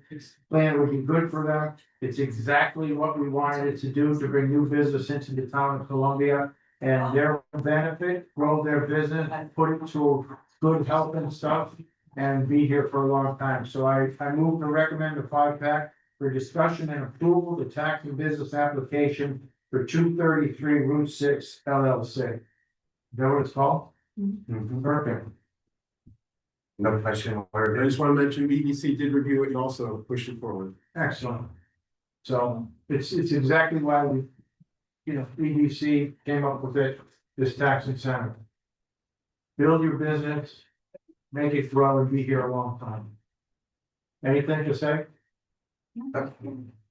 plan would be good for them. It's exactly what we wanted it to do, to bring new business into the town of Columbia. And their benefit, grow their business, put it to good health and stuff, and be here for a long time. So I move to recommend a 5-pack for discussion and approval, the tax and business application for 233 Route 6 LLC. Is that what it's called? Perfect.
No question.
I just wanna mention, EDC did review it and also pushed it forward.
Excellent. So it's exactly why we, EDC came up with it, this tax incentive. Build your business, make it grow and be here a long time. Anything to say?
I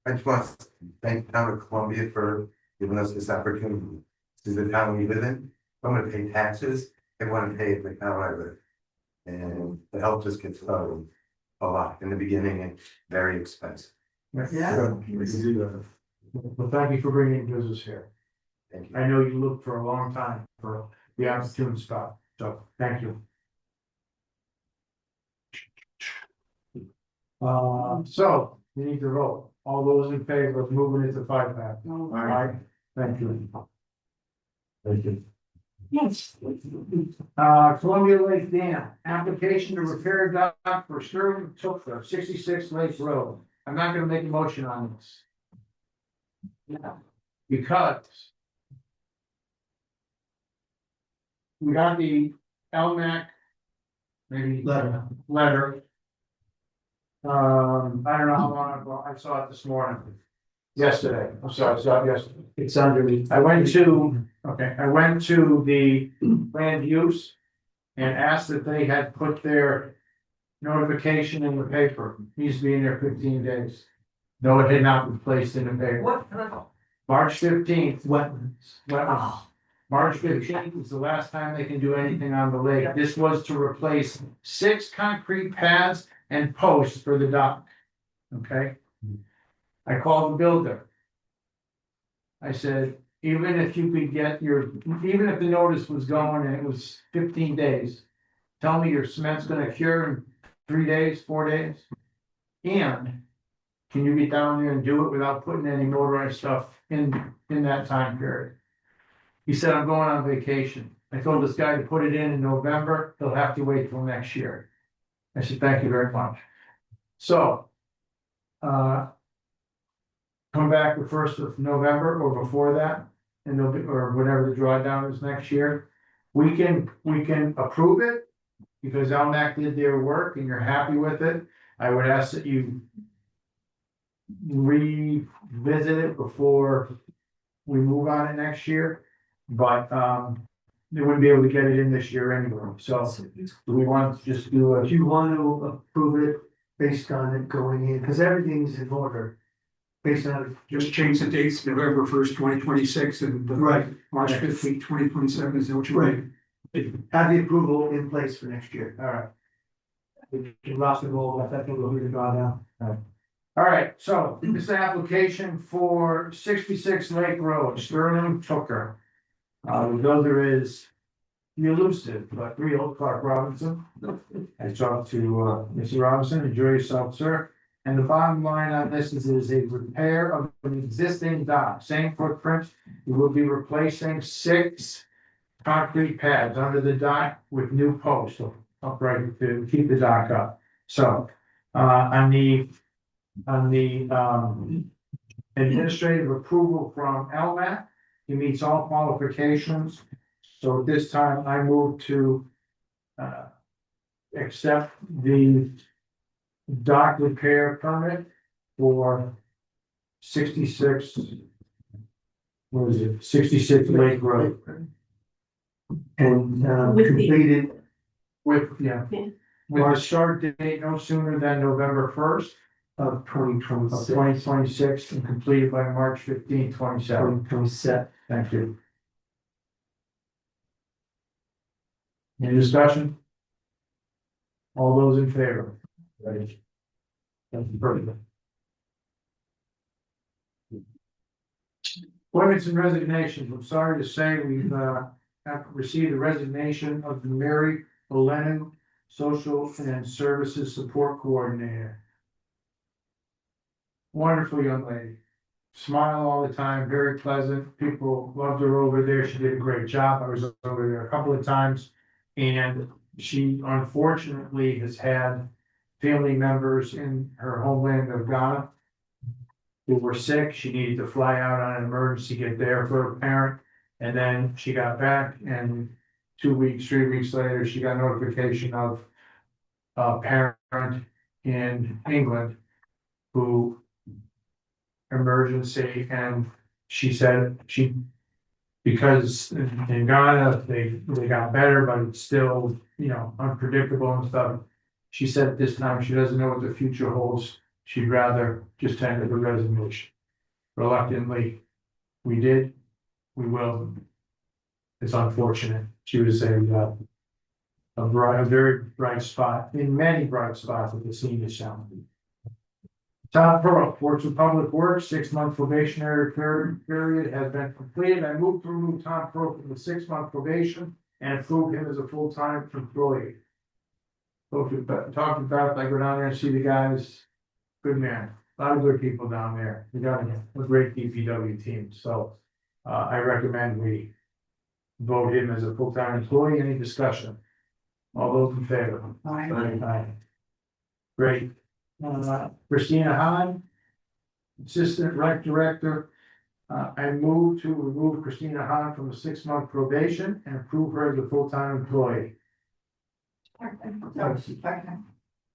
just want to thank the town of Columbia for giving us this opportunity. This is the town we live in. I'm gonna pay taxes. I want to pay it in the town I live. And the help just gets started a lot. In the beginning, it's very expensive.
Yeah.
We can do that.
Well, thank you for bringing business here.
Thank you.
I know you looked for a long time for the opportune spot, so thank you. So we need to vote. All those in favor of moving it to 5-pack? Aye. Thank you.
Thank you.
Yes.
Columbia Lake Dam, application to repair dock for Sterling took for 66 Lake Road. I'm not gonna make a motion on this. Because we got the LMAC maybe letter. I don't know how long ago, I saw it this morning. Yesterday, I'm sorry, I saw it yesterday. It's under me. I went to the land use and asked that they had put their notification in the paper, needs to be in there 15 days. No, it had not been placed in the paper.
What?
March 15th,
Wetlands.
wetlands. March 15th is the last time they can do anything on the lake. This was to replace 6 concrete pads and posts for the dock. Okay? I called the builder. I said, even if you could get even if the notice was going and it was 15 days, tell me your cement's gonna cure in 3 days, 4 days? And can you get down there and do it without putting any motorized stuff in that time period? He said, I'm going on vacation. I told this guy to put it in November, he'll have to wait till next year. I said, thank you very much. So, come back the 1st of November or before that, and or whatever the drawdown is next year. We can approve it because LMAC did their work and you're happy with it. I would ask that you revisit it before we move on it next year, but they wouldn't be able to get it in this year anyway, so do we want to just do
Do you want to approve it based on it going in, because everything's in order. Based on,
Just change the dates, November 1st, 2026 and
right,
March 15th, 2027, is that what you
right,
want?
have the approval in place for next year.
all right.
We lost the roll, I think we'll need to draw down.
All right, so this application for 66 Lake Road, Sterling Tucker. The builder is elusive, but real, Clark Robinson. I talked to Mr. Robinson, enjoy yourself, sir. And the bottom line on this is a repair of an existing dock, same footprint. We will be replacing 6 concrete pads under the dock with new posts upright to keep the dock up. So, on the administrative approval from LMAC, he meets all qualifications. So at this time, I move to accept the dock repair permit for 66, what is it, 66 Lake Road.
And
With the-
completed
With a start date no sooner than November 1st
of twenty
of
twenty-six.
2026 and completed by March 15th, 27.
2027.
Thank you. Any discussion? All those in favor? Ready? Thank you, perfect. Appointments and resignations. I'm sorry to say we've have received the resignation of Mary Olenin, Social and Services Support Coordinator. Wonderful young lady. Smile all the time, very pleasant. People loved her over there. She did a great job. I was over there a couple of times. And she unfortunately has had family members in her homeland of Ghana who were sick. She needed to fly out on an emergency, get there for a parent. And then she got back and 2 weeks, 3 weeks later, she got notification of a parent in England who emergency, and she said because in Ghana, they got better, but it's still, unpredictable and stuff. She said at this time, she doesn't know what the future holds. She'd rather just tender the resignation. Reluctantly, we did, we will. It's unfortunate. She was a very bright spot, in many bright spots of the senior center. Tom Pearl, works with Public Works, 6-month probationary period has been completed. I move to remove Tom Pearl from the 6-month probation and approve him as a full-time employee. Talked about, I go down there and see the guys, good man, a lot of good people down there. We got a great DPW team, so I recommend we vote him as a full-time employee. Any discussion? All those in favor? Aye. Great. Christina Hahn, Assistant Rec Director. I move to remove Christina Hahn from a 6-month probation and approve her as a full-time employee.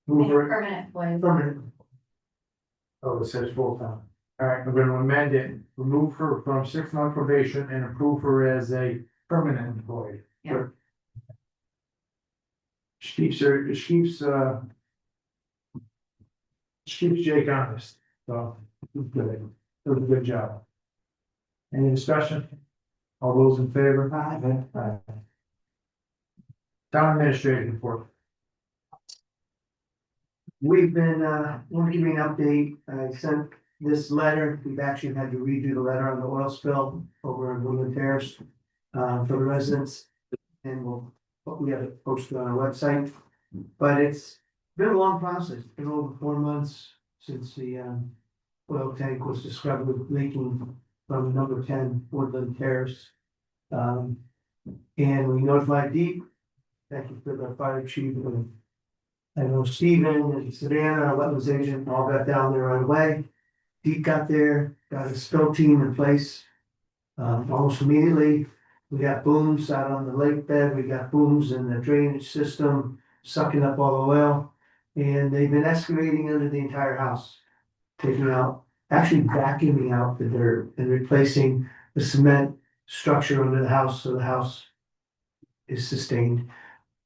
Move her.
Permanent employee.
Permanent.
Oh, it says full-time. All right, I'm going to amend it, remove her from 6-month probation and approve her as a permanent employee.
Yeah.
She keeps keeps Jake honest, so, it was good, it was a good job. Any discussion? All those in favor? Aye. Town administrator report.
We've been, want to give you an update. I sent this letter. We've actually had to redo the letter on the oil spill over in Woodland Terrace for the residents. And we have it posted on our website. But it's been a long process. It's been over 4 months since the oil tank was discovered leaking from number 10 Woodland Terrace. And we notified Deep. Thank you for the fire chief and I know Steven and Savannah, our wetlands agent, all got down there right away. Deep got there, got a spill team in place. Almost immediately, we got booms out on the lake bed, we got booms in the drainage system, sucking up all the oil. And they've been excavating under the entire house, taking out, actually vacuuming out the dirt and replacing the cement structure under the house, so the house is sustained.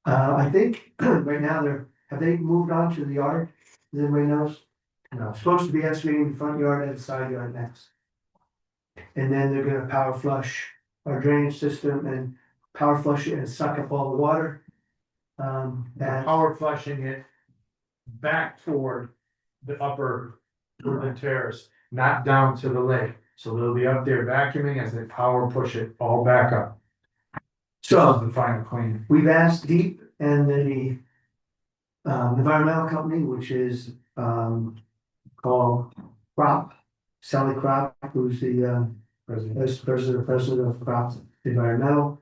I think right now have they moved on to the yard? Does anybody knows? No, supposed to be excavating the front yard and the side yard next. And then they're gonna power flush our drainage system and power flush it and suck up all the water. That,
Power flushing it back toward the upper Woodland Terrace, not down to the lake. So they'll be up there vacuuming as they power push it all back up.
so
The final clean.
we've asked Deep and the environmental company, which is called Crop, Sally Crop, who's the president of Crop Environmental.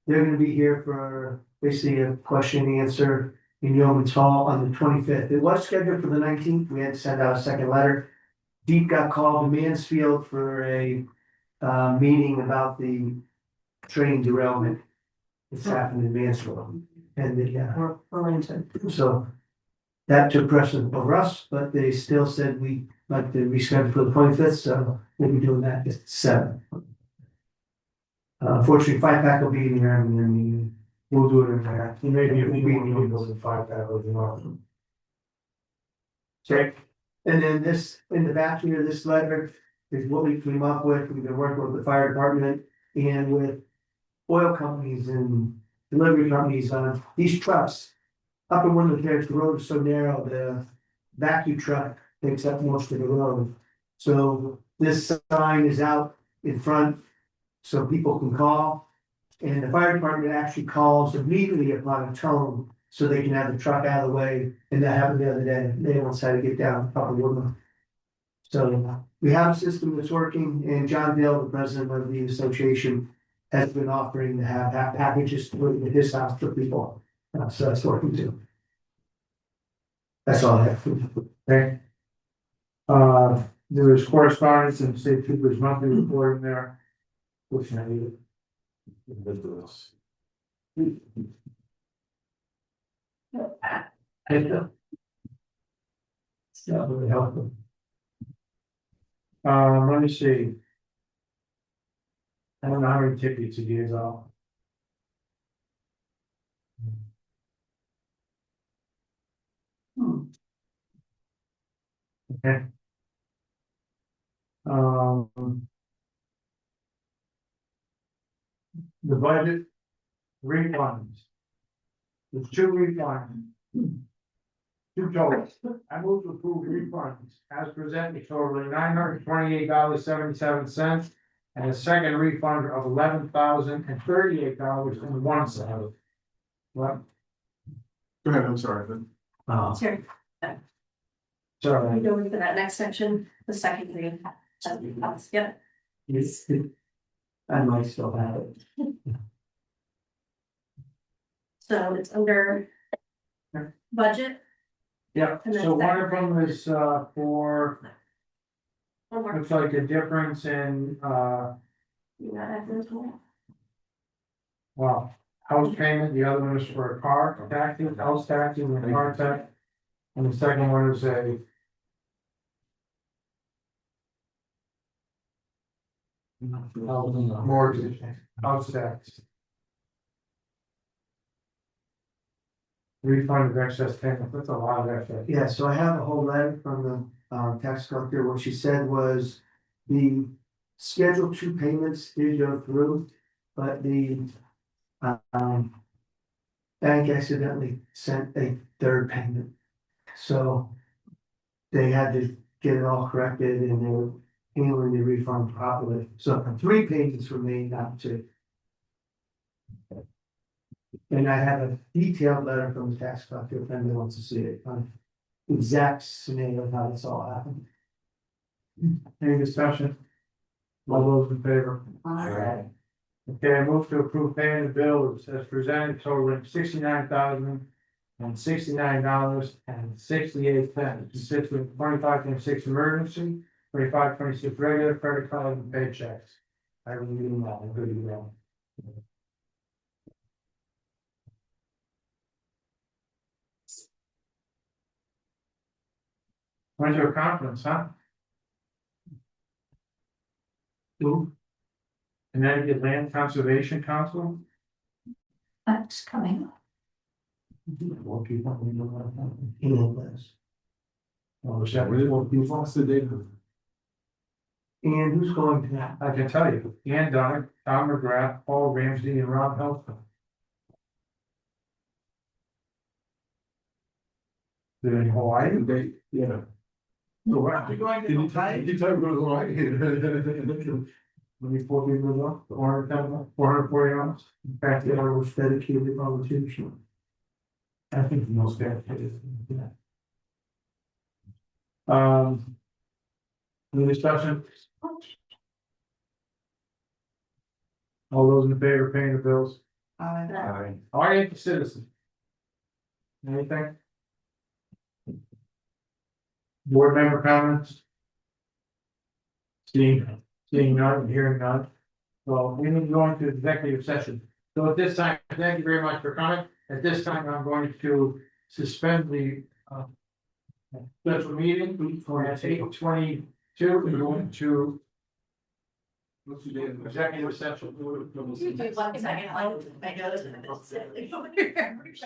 They're gonna be here for basically a question and answer in Yeoman's Hall on the 25th. It was scheduled for the 19th. We had to send out a second letter. Deep got called to Mansfield for a meeting about the train derailment. It's happened in Mansfield. And so that took precedent over us, but they still said we'd like to reschedule for the 25th, so we'll be doing that at 7. Unfortunately, 5-pack will be in there and then we'll do it in there.
Maybe if we want people in 5-pack or not.
Okay, and then this, in the back here, this letter is what we came up with. We've been working with the fire department and with oil companies and delivery companies on these trucks. Up in one of the the road is so narrow, the vacuum truck takes up most of the road. So this sign is out in front so people can call. And the fire department actually calls immediately upon a tone so they can have the truck out of the way. And that happened the other day. They almost had to get down, probably wouldn't. So we have a system that's working and John Dale, the president of the association, has been offering to have packages delivered to his house for people. So that's working too. That's all I have.
Okay. There is correspondence and state troopers monthly report in there. Which I need it.
It's not really helpful.
Let me see. I don't know how many tickets he gives out. Okay. The budget refunds. There's 2 refunds. 2 totals. I move to approve refunds as presented totaling $928.77 and a second refund of $11,038.01. What?
Go ahead, I'm sorry, then.
Sorry,
Sorry.
we go into that next section, the second read. Yep,
I might still have it.
so it's under budget,
Yeah,
And then
so one
second
of them is for,
one more.
looks like a difference in
You got that first one?
well, house payment, the other one is for a car taxi, house taxi and a car tax. And the second one is a mortgage, house tax. refund of excess payment, that's a lot of excess.
Yeah, so I have a whole letter from the tax collector. What she said was the Schedule 2 payments did go through, but the bank accidentally sent a third payment. So they had to get it all corrected and they were handling the refund properly. So 3 payments were made, not 2. And I have a detailed letter from the tax collector if anyone wants to see it, on exact scenario of how this all happened.
Any discussion? All those in favor?
Aye.
Okay, I move to approve paying the bills as presented totaling $69,069.68, consisting of 25-26 emergency, 25-26 regular credit card and paychecks. I will read them all, good to go. When's your conference, huh?
Who?
Connecticut Land Conservation Council?
That's coming up.
What people, we know about that.
Yes.
Oh, is that really what people?
What's the date?
And who's going to that?
I can tell you, Ann Donick, Tom McGrath, Paul Ramsey, and Rob Helfman. They're in Hawaii.
Date, yeah.
So where are you going to
Anytime goes along.
Maybe 4 people go, 440 hours. In fact,
The most dedicated politician.
I think the most dedicated. Yeah. Any discussion? All those in favor of paying the bills?
Aye.
Audience citizen. Anything? Board member comments? Seeing none, hearing none. So we need to go into executive session. So at this time, thank you very much for coming. At this time, I'm going to suspend the special meeting at 8:22. We're going to executive session.
You do 1 second, I know this.